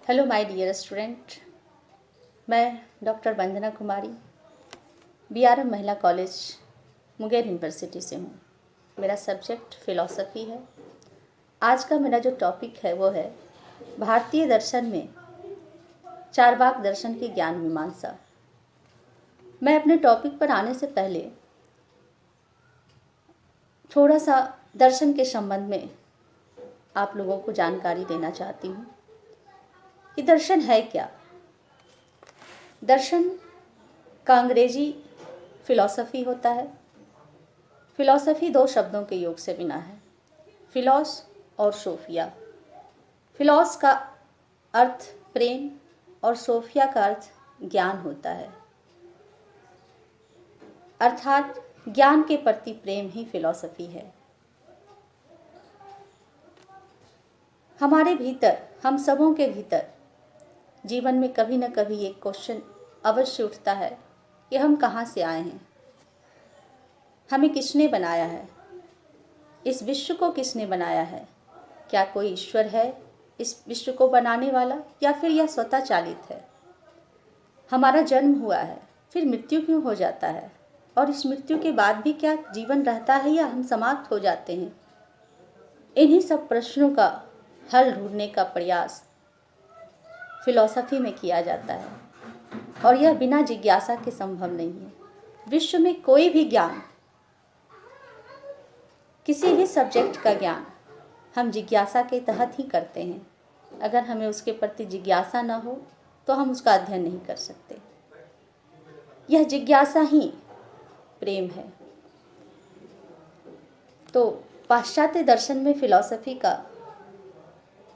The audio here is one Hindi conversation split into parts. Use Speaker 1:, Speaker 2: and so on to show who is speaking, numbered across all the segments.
Speaker 1: हेलो माय डियर स्टूडेंट, मैं डॉक्टर वंदना कुमारी बीआरएम महिला कॉलेज मुंगेर यूनिवर्सिटी से हूँ। मेरा सब्जेक्ट फ़िलॉसफ़ी है। आज का मेरा जो टॉपिक है वो है भारतीय दर्शन में चारवाक दर्शन की ज्ञान मीमांसा। मैं अपने टॉपिक पर आने से पहले थोड़ा सा दर्शन के संबंध में आप लोगों को जानकारी देना चाहती हूँ कि दर्शन है क्या। दर्शन का अंग्रेजी फ़िलॉसफ़ी होता है। फ़िलॉसफ़ी दो शब्दों के योग से बना है, फ़िलॉस और सोफिया। फ़िलॉस का अर्थ प्रेम और सोफिया का अर्थ ज्ञान होता है, अर्थात ज्ञान के प्रति प्रेम ही फ़िलॉसफ़ी है। हमारे भीतर, हम सबों के भीतर जीवन में कभी न कभी एक क्वेश्चन अवश्य उठता है कि हम कहाँ से आए हैं, हमें किसने बनाया है, इस विश्व को किसने बनाया है, क्या कोई ईश्वर है इस विश्व को बनाने वाला या फिर यह स्वतः चालित है। हमारा जन्म हुआ है, फिर मृत्यु क्यों हो जाता है, और इस मृत्यु के बाद भी क्या जीवन रहता है या हम समाप्त हो जाते हैं। इन्हीं सब प्रश्नों का हल ढूंढने का प्रयास फ़िलॉसफ़ी में किया जाता है, और यह बिना जिज्ञासा के संभव नहीं है। विश्व में कोई भी ज्ञान, किसी भी सब्जेक्ट का ज्ञान हम जिज्ञासा के तहत ही करते हैं। अगर हमें उसके प्रति जिज्ञासा न हो तो हम उसका अध्ययन नहीं कर सकते। यह जिज्ञासा ही प्रेम है। तो पाश्चात्य दर्शन में फ़िलॉसफ़ी का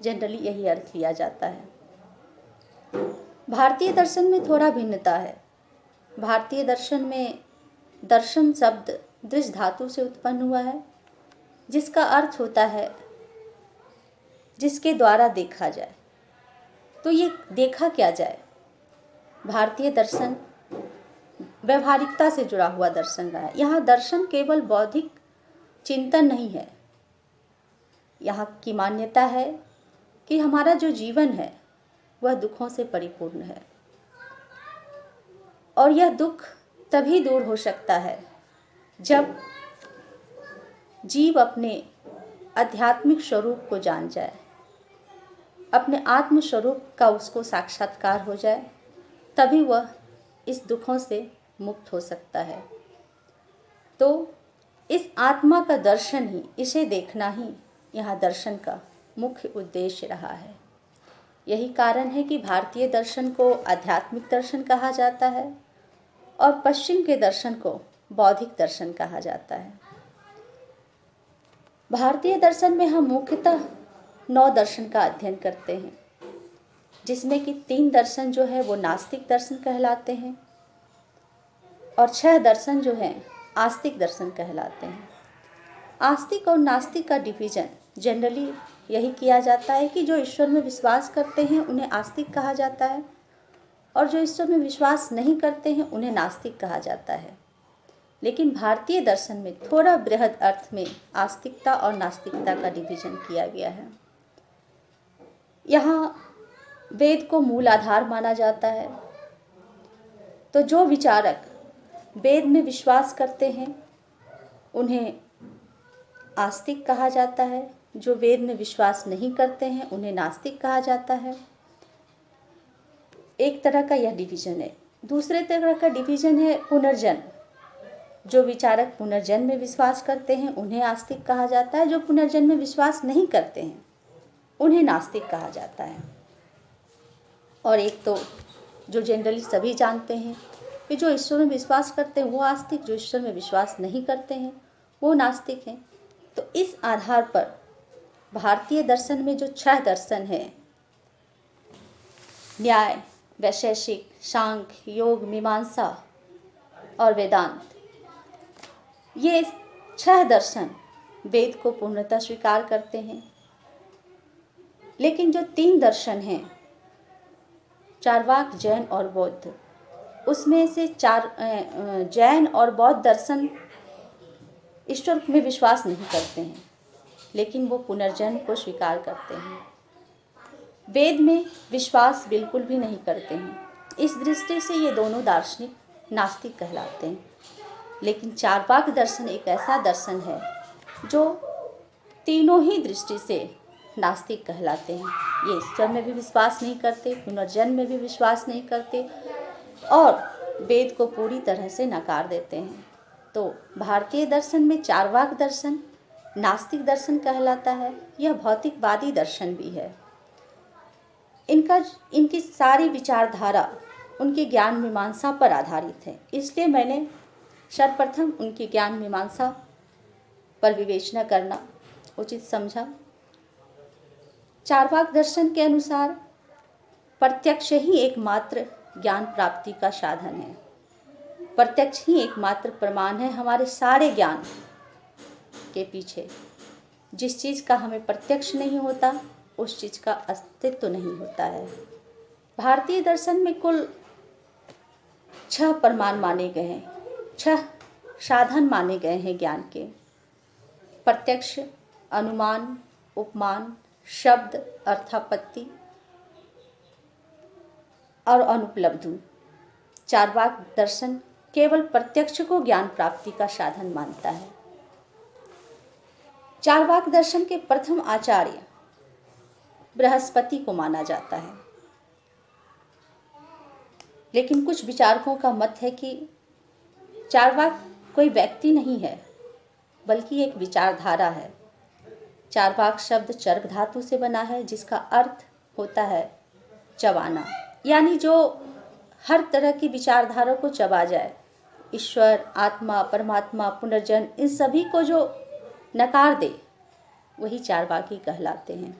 Speaker 1: जनरली यही अर्थ लिया जाता है। भारतीय दर्शन में थोड़ा भिन्नता है। भारतीय दर्शन में दर्शन शब्द दृश्य धातु से उत्पन्न हुआ है, जिसका अर्थ होता है जिसके द्वारा देखा जाए। तो ये देखा क्या जाए। भारतीय दर्शन व्यवहारिकता से जुड़ा हुआ दर्शन रहा है। यहाँ दर्शन केवल बौद्धिक चिंतन नहीं है। यहाँ की मान्यता है कि हमारा जो जीवन है वह दुखों से परिपूर्ण है, और यह दुख तभी दूर हो सकता है जब जीव अपने आध्यात्मिक स्वरूप को जान जाए, अपने आत्म स्वरूप का उसको साक्षात्कार हो जाए, तभी वह इस दुखों से मुक्त हो सकता है। तो इस आत्मा का दर्शन ही, इसे देखना ही यहाँ दर्शन का मुख्य उद्देश्य रहा है। यही कारण है कि भारतीय दर्शन को आध्यात्मिक दर्शन कहा जाता है और पश्चिम के दर्शन को बौद्धिक दर्शन कहा जाता है। भारतीय दर्शन में हम मुख्यतः 9 दर्शन का अध्ययन करते हैं, जिसमें कि 3 दर्शन जो है वो नास्तिक दर्शन कहलाते हैं और 6 दर्शन जो हैं आस्तिक दर्शन कहलाते हैं। आस्तिक और नास्तिक का डिवीज़न जनरली यही किया जाता है कि जो ईश्वर में विश्वास करते हैं उन्हें आस्तिक कहा जाता है, और जो ईश्वर में विश्वास नहीं करते हैं उन्हें नास्तिक कहा जाता है। लेकिन भारतीय दर्शन में थोड़ा बृहद अर्थ में आस्तिकता और नास्तिकता का डिवीज़न किया गया है। यहाँ वेद को मूल आधार माना जाता है। तो जो विचारक वेद में विश्वास करते हैं उन्हें आस्तिक कहा जाता है, जो वेद में विश्वास नहीं करते हैं उन्हें नास्तिक कहा जाता है। एक तरह का यह डिवीज़न है। दूसरे तरह का डिवीज़न है पुनर्जन्म। जो विचारक पुनर्जन्म में विश्वास करते हैं उन्हें आस्तिक कहा जाता है, जो पुनर्जन्म में विश्वास नहीं करते हैं उन्हें नास्तिक कहा जाता है। और एक तो जो जनरली सभी जानते हैं कि जो ईश्वर में विश्वास करते हैं वो आस्तिक, जो ईश्वर में विश्वास नहीं करते हैं वो नास्तिक हैं। तो इस आधार पर भारतीय दर्शन में जो 6 दर्शन हैं, न्याय, वैशेषिक, सांख्य, योग, मीमांसा और वेदांत, ये 6 दर्शन वेद को पूर्णतः स्वीकार करते हैं। लेकिन जो 3 दर्शन हैं, चारवाक, जैन और बौद्ध, उसमें से जैन और बौद्ध दर्शन ईश्वर में विश्वास नहीं करते हैं, लेकिन वो पुनर्जन्म को स्वीकार करते हैं। वेद में विश्वास बिल्कुल भी नहीं करते हैं। इस दृष्टि से ये दोनों दार्शनिक नास्तिक कहलाते हैं। लेकिन चार्वाक दर्शन एक ऐसा दर्शन है जो तीनों ही दृष्टि से नास्तिक कहलाते हैं। ये ईश्वर में भी विश्वास नहीं करते, पुनर्जन्म में भी विश्वास नहीं करते और वेद को पूरी तरह से नकार देते हैं। तो भारतीय दर्शन में चार्वाक दर्शन नास्तिक दर्शन कहलाता है। यह भौतिकवादी दर्शन भी है। इनकी सारी विचारधारा उनकी ज्ञान मीमांसा पर आधारित है। इसलिए मैंने सर्वप्रथम उनकी ज्ञान मीमांसा पर विवेचना करना उचित समझा। चार्वाक दर्शन के अनुसार प्रत्यक्ष ही एकमात्र ज्ञान प्राप्ति का साधन है। प्रत्यक्ष ही एकमात्र प्रमाण है हमारे सारे ज्ञान के पीछे। जिस चीज़ का हमें प्रत्यक्ष नहीं होता उस चीज़ का अस्तित्व नहीं होता है। भारतीय दर्शन में कुल 6 प्रमाण माने गए हैं, 6 साधन माने गए हैं ज्ञान के। प्रत्यक्ष, अनुमान, उपमान, शब्द, अर्थापत्ति और अनुपलब्धि। चार्वाक दर्शन केवल प्रत्यक्ष को ज्ञान प्राप्ति का साधन मानता है। चार्वाक दर्शन के प्रथम आचार्य बृहस्पति को माना जाता है। लेकिन कुछ विचारकों का मत है कि चार्वाक कोई व्यक्ति नहीं है बल्कि एक विचारधारा है। चार्वाक शब्द चर्क धातु से बना है जिसका अर्थ होता है चबाना, यानी जो हर तरह की विचारधारा को चबा जाए। ईश्वर, आत्मा, परमात्मा, पुनर्जन्म, इन सभी को जो नकार दे वही चार्वाकी कहलाते हैं।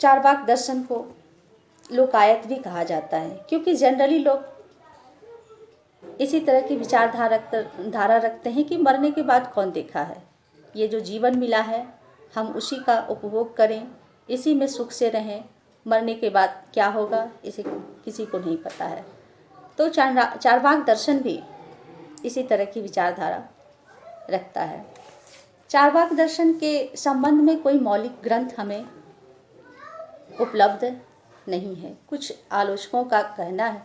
Speaker 1: चार्वाक दर्शन को लोकायत भी कहा जाता है क्योंकि जनरली लोग इसी तरह की विचारधारा रखते हैं कि मरने के बाद कौन देखा है, ये जो जीवन मिला है हम उसी का उपभोग करें, इसी में सुख से रहें, मरने के बाद क्या होगा इसे किसी को नहीं पता है। तो चार्वाक दर्शन भी इसी तरह की विचारधारा रखता है। चार्वाक दर्शन के संबंध में कोई मौलिक ग्रंथ हमें उपलब्ध नहीं है। कुछ आलोचकों का कहना है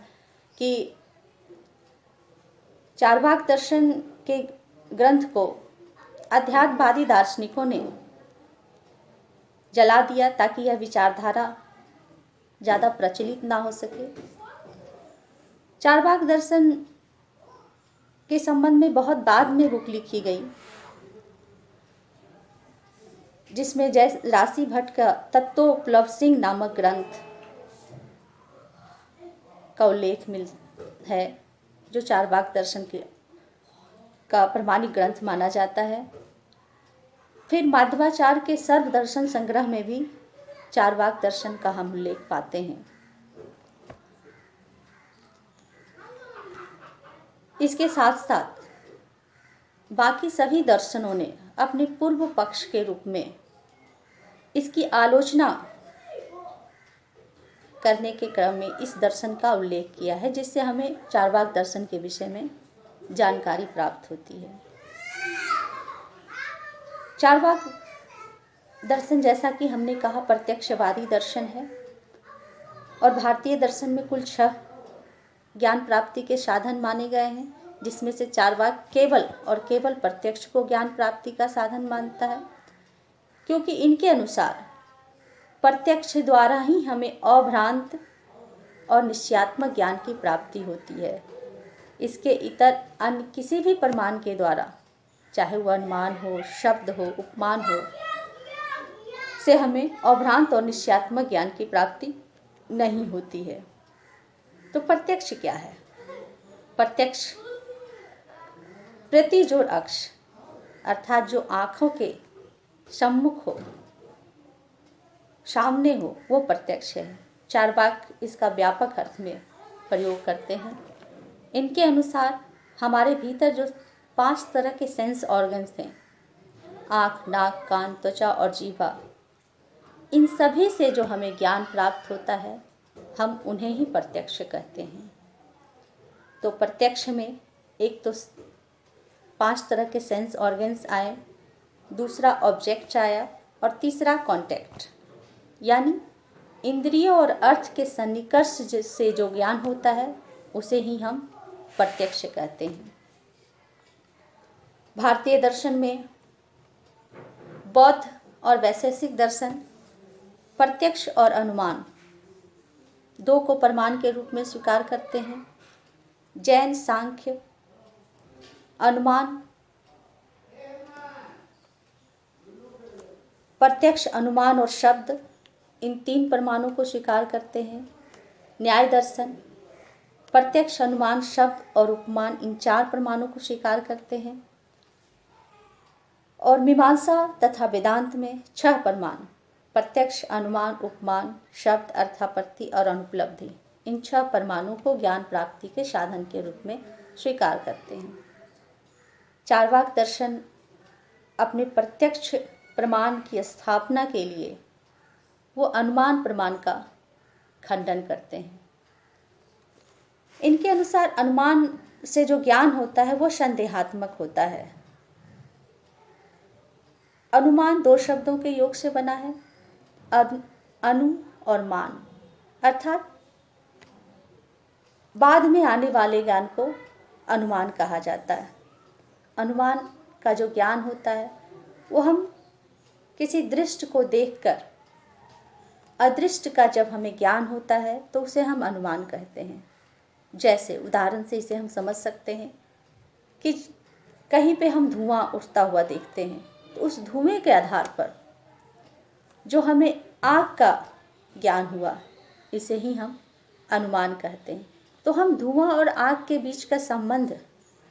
Speaker 1: कि चार्वाक दर्शन के ग्रंथ को अध्यात्मवादी दार्शनिकों ने जला दिया ताकि यह विचारधारा ज़्यादा प्रचलित ना हो सके। चार्वाक दर्शन के संबंध में बहुत बाद में बुक लिखी गई जिसमें जैसे राशि भट्ट का तत्वोपलब्ध सिंह नामक ग्रंथ का उल्लेख है जो चार्वाक दर्शन का प्रमाणिक ग्रंथ माना जाता है। फिर माधवाचार्य के सर्व दर्शन संग्रह में भी चार्वाक दर्शन का हम उल्लेख पाते हैं। इसके साथ साथ बाकी सभी दर्शनों ने अपने पूर्व पक्ष के रूप में इसकी आलोचना करने के क्रम में इस दर्शन का उल्लेख किया है, जिससे हमें चार्वाक दर्शन के विषय में जानकारी प्राप्त होती है। चार्वाक दर्शन जैसा कि हमने कहा प्रत्यक्षवादी दर्शन है और भारतीय दर्शन में कुल 6 ज्ञान प्राप्ति के साधन माने गए हैं, जिसमें से चार्वाक केवल और केवल प्रत्यक्ष को ज्ञान प्राप्ति का साधन मानता है, क्योंकि इनके अनुसार प्रत्यक्ष द्वारा ही हमें अभ्रांत और निश्चयात्मक ज्ञान की प्राप्ति होती है। इसके इतर अन्य किसी भी प्रमाण के द्वारा, चाहे वह अनुमान हो, शब्द हो, उपमान हो, से हमें अभ्रांत और निश्चयात्मक ज्ञान की प्राप्ति नहीं होती है। तो प्रत्यक्ष क्या है? प्रत्यक्ष प्रतिजोड़ अक्ष अर्थात जो आँखों के सम्मुख हो, सामने हो, वो प्रत्यक्ष है। चार्वाक इसका व्यापक अर्थ में प्रयोग करते हैं। इनके अनुसार हमारे भीतर जो 5 तरह के सेंस ऑर्गन्स हैं, आँख, नाक, कान, त्वचा और जीवा, इन सभी से जो हमें ज्ञान प्राप्त होता है हम उन्हें ही प्रत्यक्ष कहते हैं। तो प्रत्यक्ष में एक तो 5 तरह के सेंस ऑर्गन्स आए, दूसरा ऑब्जेक्ट आया, और तीसरा कॉन्टैक्ट, यानी इंद्रियों और अर्थ के सन्निकर्ष से जो ज्ञान होता है उसे ही हम प्रत्यक्ष कहते हैं। भारतीय दर्शन में बौद्ध और वैशेषिक दर्शन प्रत्यक्ष और अनुमान दो को प्रमाण के रूप में स्वीकार करते हैं। जैन सांख्य अनुमान प्रत्यक्ष, अनुमान और शब्द इन तीन प्रमाणों को स्वीकार करते हैं। न्याय दर्शन प्रत्यक्ष, अनुमान, शब्द और उपमान इन चार प्रमाणों को स्वीकार करते हैं। और मीमांसा तथा वेदांत में 6 प्रमाण प्रत्यक्ष, अनुमान, उपमान, शब्द, अर्थापत्ति और अनुपलब्धि इन 6 प्रमाणों को ज्ञान प्राप्ति के साधन के रूप में स्वीकार करते हैं। चार्वाक दर्शन अपने प्रत्यक्ष प्रमाण की स्थापना के लिए वो अनुमान प्रमाण का खंडन करते हैं। इनके अनुसार अनुमान से जो ज्ञान होता है वो संदेहात्मक होता है। अनुमान 2 शब्दों के योग से बना है, अनु और मान, अर्थात बाद में आने वाले ज्ञान को अनुमान कहा जाता है। अनुमान का जो ज्ञान होता है वो हम किसी दृष्ट को देखकर, अदृष्ट का जब हमें ज्ञान होता है तो उसे हम अनुमान कहते हैं। जैसे उदाहरण से इसे हम समझ सकते हैं कि कहीं पे हम धुआं उठता हुआ देखते हैं तो उस धुएं के आधार पर जो हमें आग का ज्ञान हुआ इसे ही हम अनुमान कहते हैं। तो हम धुआं और आग के बीच का संबंध,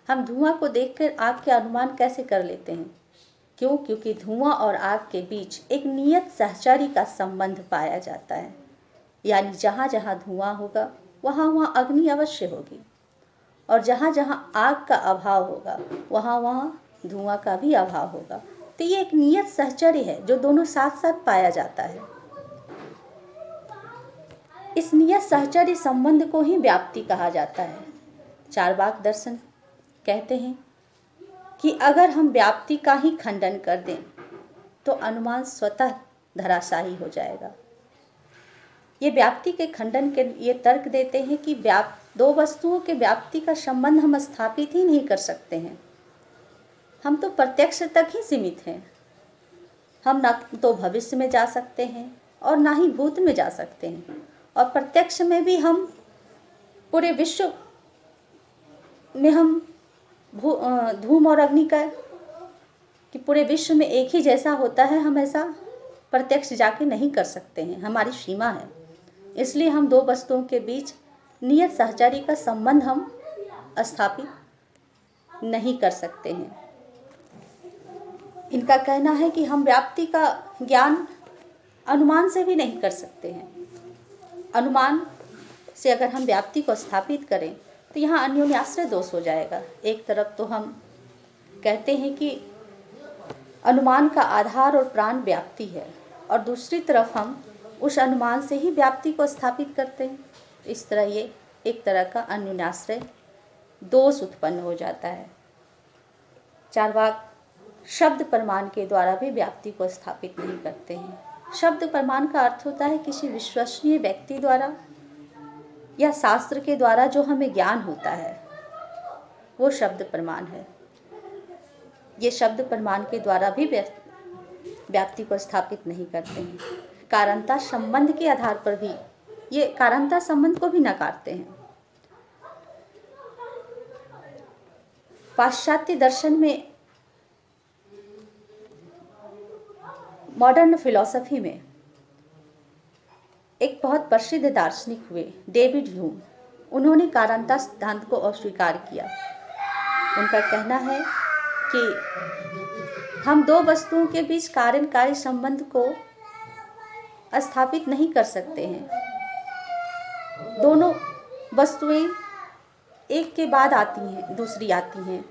Speaker 1: हम धुआं को देखकर आग के अनुमान कैसे कर लेते हैं? क्यों? क्योंकि धुआं और आग के बीच एक नियत सहचर्य का संबंध पाया जाता है। यानी जहाँ जहाँ धुआं होगा वहाँ वहाँ अग्नि अवश्य होगी, और जहाँ जहाँ आग का अभाव होगा वहाँ वहाँ धुआं का भी अभाव होगा। तो ये एक नियत सहचर्य है जो दोनों साथ साथ पाया जाता है। इस नियत सहचर्य संबंध को ही व्याप्ति कहा जाता है। चार्वाक दर्शन कहते हैं कि अगर हम व्याप्ति का ही खंडन कर दें तो अनुमान स्वतः धराशायी हो जाएगा। ये व्याप्ति के खंडन के ये तर्क देते हैं कि दो वस्तुओं के व्याप्ति का संबंध हम स्थापित ही नहीं कर सकते हैं। हम तो प्रत्यक्ष तक ही सीमित हैं। हम ना तो भविष्य में जा सकते हैं और ना ही भूत में जा सकते हैं। और प्रत्यक्ष में भी हम पूरे विश्व में हम धूम और अग्नि का कि पूरे विश्व में एक ही जैसा होता है, हम ऐसा प्रत्यक्ष जाके नहीं कर सकते हैं, हमारी सीमा है। इसलिए हम दो वस्तुओं के बीच नियत सहचर्य का संबंध हम स्थापित नहीं कर सकते हैं। इनका कहना है कि हम व्याप्ति का ज्ञान अनुमान से भी नहीं कर सकते हैं। अनुमान से अगर हम व्याप्ति को स्थापित करें तो यहाँ अन्योन्याश्रय दोष हो जाएगा। एक तरफ तो हम कहते हैं कि अनुमान का आधार और प्राण व्याप्ति है, और दूसरी तरफ हम उस अनुमान से ही व्याप्ति को स्थापित करते हैं। इस तरह ये एक तरह का अन्योन्याश्रय दोष उत्पन्न हो जाता है। चार्वाक शब्द प्रमाण के द्वारा भी व्याप्ति को स्थापित नहीं करते हैं। शब्द प्रमाण का अर्थ होता है किसी विश्वसनीय व्यक्ति द्वारा या शास्त्र के द्वारा जो हमें ज्ञान होता है, वो शब्द प्रमाण है। ये शब्द प्रमाण के द्वारा भी व्याप्ति को स्थापित नहीं करते हैं। कारणता संबंध के आधार पर भी ये कारणता संबंध को भी नकारते हैं। पाश्चात्य दर्शन में, मॉडर्न फिलॉसफी में एक बहुत प्रसिद्ध दार्शनिक हुए डेविड ह्यूम। उन्होंने कारणता सिद्धांत को अस्वीकार किया। उनका कहना है कि हम दो वस्तुओं के बीच कारण कार्य संबंध को स्थापित नहीं कर सकते हैं। दोनों वस्तुएं एक के बाद आती हैं, दूसरी आती हैं,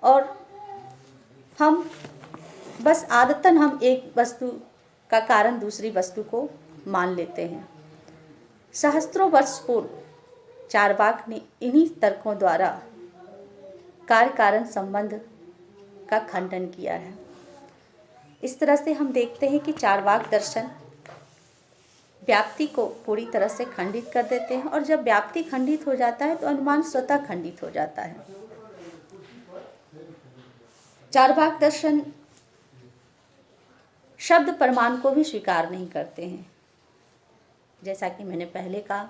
Speaker 1: और हम बस आदतन हम एक वस्तु का कारण दूसरी वस्तु को मान लेते हैं। सहस्त्रों वर्ष पूर्व चार्वाक ने इन्हीं तर्कों द्वारा कार्य कारण संबंध का खंडन किया है। इस तरह से हम देखते हैं कि चार्वाक दर्शन व्याप्ति को पूरी तरह से खंडित कर देते हैं, और जब व्याप्ति खंडित हो जाता है तो अनुमान स्वतः खंडित हो जाता है। चार्वाक दर्शन शब्द प्रमाण को भी स्वीकार नहीं करते हैं। जैसा कि मैंने पहले कहा,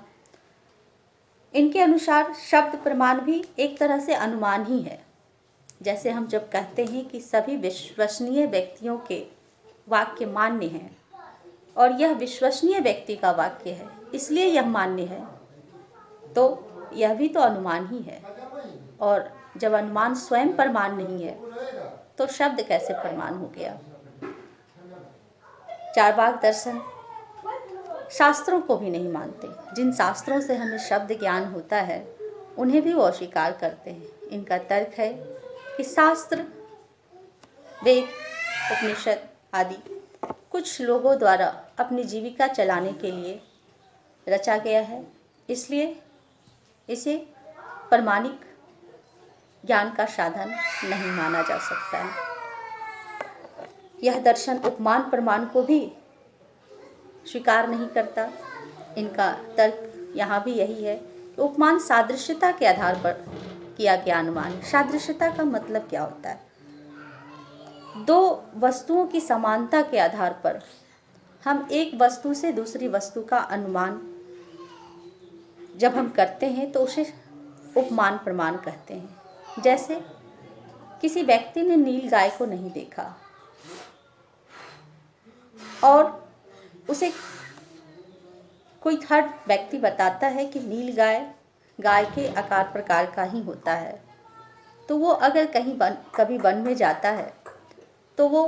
Speaker 1: इनके अनुसार शब्द प्रमाण भी एक तरह से अनुमान ही है। जैसे हम जब कहते हैं कि सभी विश्वसनीय व्यक्तियों के वाक्य मान्य हैं और यह विश्वसनीय व्यक्ति का वाक्य है इसलिए यह मान्य है, तो यह भी तो अनुमान ही है। और जब अनुमान स्वयं प्रमाण नहीं है तो शब्द कैसे प्रमाण हो गया। चार्वाक दर्शन शास्त्रों को भी नहीं मानते। जिन शास्त्रों से हमें शब्द ज्ञान होता है उन्हें भी वो अस्वीकार करते हैं। इनका तर्क है कि शास्त्र, वेद, उपनिषद आदि कुछ लोगों द्वारा अपनी जीविका चलाने के लिए रचा गया है, इसलिए इसे प्रमाणिक ज्ञान का साधन नहीं माना जा सकता है। यह दर्शन उपमान प्रमाण को भी स्वीकार नहीं करता। इनका तर्क यहाँ भी यही है कि उपमान सादृश्यता के आधार पर किया गया अनुमान। सादृश्यता का मतलब क्या होता है? दो वस्तुओं की समानता के आधार पर हम एक वस्तु से दूसरी वस्तु का अनुमान जब हम करते हैं तो उसे उपमान प्रमाण कहते हैं। जैसे किसी व्यक्ति ने नील गाय को नहीं देखा और उसे कोई थर्ड व्यक्ति बताता है कि नील गाय के आकार प्रकार का ही होता है, तो वो अगर कभी वन में जाता है तो वो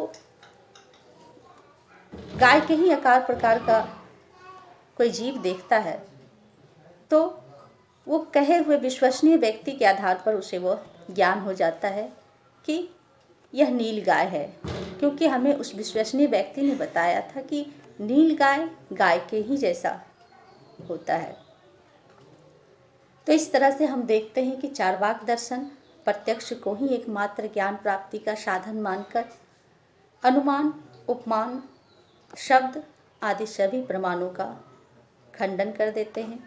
Speaker 1: गाय के ही आकार प्रकार का कोई जीव देखता है, तो वो कहे हुए विश्वसनीय व्यक्ति के आधार पर उसे वो ज्ञान हो जाता है कि यह नील गाय है, क्योंकि हमें उस विश्वसनीय व्यक्ति ने बताया था कि नील गाय के ही जैसा होता है। तो इस तरह से हम देखते हैं कि चार्वाक दर्शन प्रत्यक्ष को ही एकमात्र ज्ञान प्राप्ति का साधन मानकर अनुमान, उपमान, शब्द आदि सभी प्रमाणों का खंडन कर देते हैं।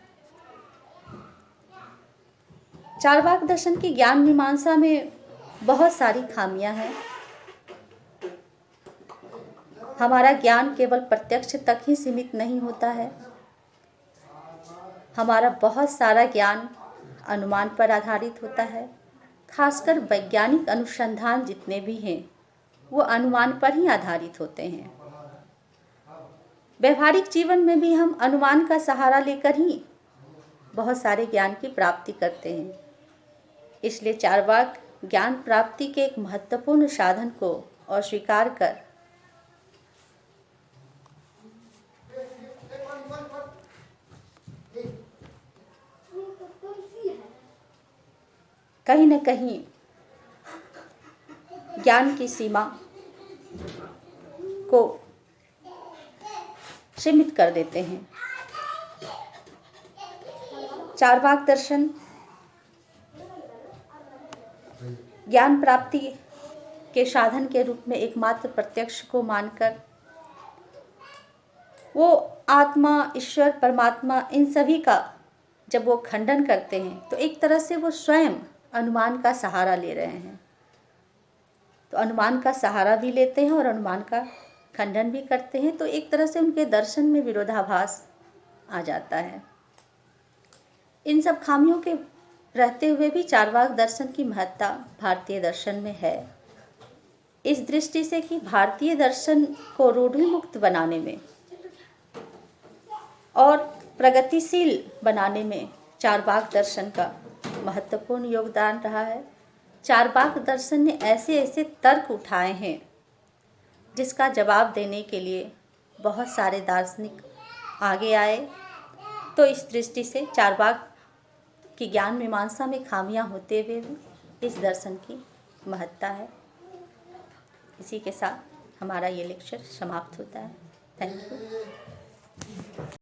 Speaker 1: चार्वाक दर्शन की ज्ञान मीमांसा में बहुत सारी खामियां हैं। हमारा ज्ञान केवल प्रत्यक्ष तक ही सीमित नहीं होता है। हमारा बहुत सारा ज्ञान अनुमान पर आधारित होता है। खासकर वैज्ञानिक अनुसंधान जितने भी हैं वो अनुमान पर ही आधारित होते हैं। व्यवहारिक जीवन में भी हम अनुमान का सहारा लेकर ही बहुत सारे ज्ञान की प्राप्ति करते हैं। इसलिए चार्वाक ज्ञान प्राप्ति के एक महत्वपूर्ण साधन को अस्वीकार कर कहीं न कहीं ज्ञान की सीमा को सीमित कर देते हैं। चार्वाक दर्शन ज्ञान प्राप्ति के साधन के रूप में एकमात्र प्रत्यक्ष को मानकर वो आत्मा, ईश्वर, परमात्मा इन सभी का जब वो खंडन करते हैं तो एक तरह से वो स्वयं अनुमान का सहारा ले रहे हैं। तो अनुमान का सहारा भी लेते हैं और अनुमान का खंडन भी करते हैं, तो एक तरह से उनके दर्शन में विरोधाभास आ जाता है। इन सब खामियों के रहते हुए भी चार्वाक दर्शन की महत्ता भारतीय दर्शन में है, इस दृष्टि से कि भारतीय दर्शन को रूढ़िमुक्त बनाने में और प्रगतिशील बनाने में चार्वाक दर्शन का महत्वपूर्ण योगदान रहा है। चार्वाक दर्शन ने ऐसे ऐसे तर्क उठाए हैं जिसका जवाब देने के लिए बहुत सारे दार्शनिक आगे आए। तो इस दृष्टि से चार्वाक की ज्ञान मीमांसा में खामियां होते हुए भी इस दर्शन की महत्ता है। इसी के साथ हमारा ये लेक्चर समाप्त होता है। Thank you.